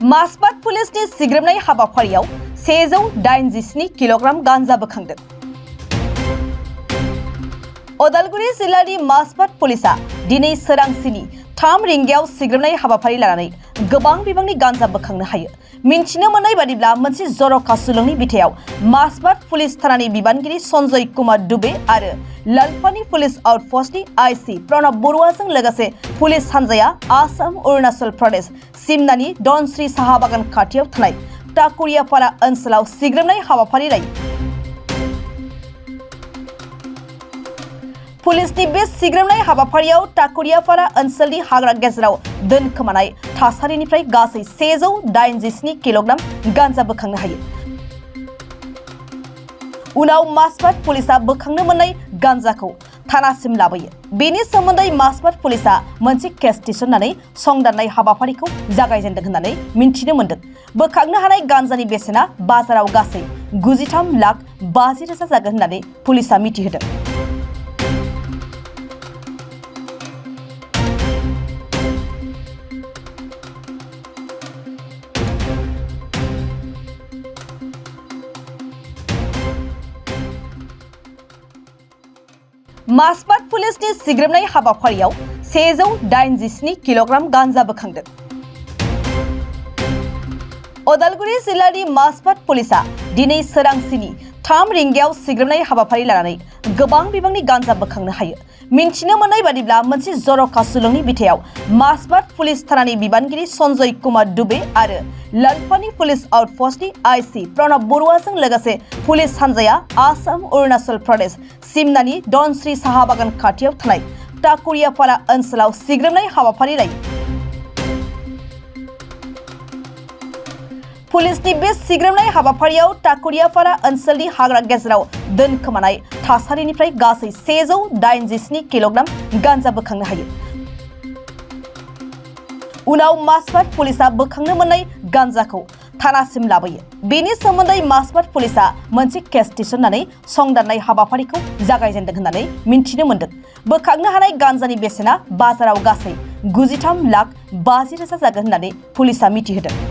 मासबाद पुलिसनि सिग्रोमनाय हाबाफारियाव 187 किल'ग्राम गांजा बोखांदों। उदालगुरि जिल्लानि मासबाद पुलिसा दिनै सोरांसिनि 3 रिंगायाव सिग्रोमनाय हाबाफारि लानानै गोबां बिबांनि गांजा बोखांनो हायो। मिन्थिनो मोननाय बादिब्ला मोनसे जर'खा सुलुंनि बिथायाव मासबाद पुलिस थानानि बिबानगिरि सन्जय कुमार दुबे आरो लालपानी पुलिस आउटपस्टनि आईसी प्रणब बरुवाजों लोगोसे पुलिस हान्जाया आसाम अरुणाचल प्रदेश सिमनानि डनश्री साहा बागान खाथियाव थानाय टाकुरियापारा ओनसोलाव सिग्रोमनाय हाबाफारि लायो। पुलिसनि बे सिग्रोमनाय हाबाफारियाव टाकुरियापारा ओनसोलनि हाग्रा गेजेराव दोनखोमानाय थासारिनिफ्राय गासै 187 किल'ग्राम गांजा बोखांनो हायो। उनाव मासबाद पुलिसा बोखांनो मोननाय गांजाखौ थानासिम लाबोयो। बेनि सोमोन्दै मासबाद पुलिसा मोनसे केस थिसननानै संदाननाय हाबाफारिखौ जागायजेनदों होननानै मिन्थिनो मोन्दों। बोखांनो हानाय गांजानि बेसेना बाजाराव गासै 93,50,000 जागोन होननानै पुलिसा मिथिहोदों। मासबाद पुलिसनि सिग्रोमनाय हाबाफारियाव 187 किल'ग्राम गांजा बोखांदों। उदालगुरि जिल्लानि मासबाद पुलिसा दिनै सोरांसिनि 3 रिंगायाव सिग्रोमनाय हाबाफारि लानानै गोबां बिबांनि गांजा बोखांनो हायो। मिन्थिनो मोननाय बादिब्ला मोनसे जर'खा सुलुंनि बिथायाव मासबाद पुलिस थानानि बिबानगिरि सन्जय कुमार दुबे आरो लालपानी पुलिस आउटपस्टनि आईसी प्रणब बरुवाजों लोगोसे पुलिस हान्जाया आसाम अरुणाचल प्रदेश सिमनानि डनश्री साहा बागान खाथियाव थानाय टाकुरियापारा ओनसोलाव सिग्रोमनाय हाबाफारि लायो। पुलिसनि बे सिग्रोमनाय हाबाफारियाव टाकुरियापारा ओनसोलनि हाग्रा गेजेराव दोनखोमानाय थासारिनिफ्राय गासै 187 किल'ग्राम गांजा बोखांनो हायो। उनाव मासबाद पुलिसा बोखांनो मोननाय गांजाखौ थानासिम लाबोयो। बेनि सोमोन्दै मासबाद पुलिसा मोनसे केस थिसननानै संदाननाय हाबाफारिखौ जागायजेनदों होननानै मिन्थिनो मोन्दों। बोखांनो हानाय गांजानि बेसेना बाजाराव गासै 93,50,000 जागोन होननानै पुलिसा मिथिहोदों।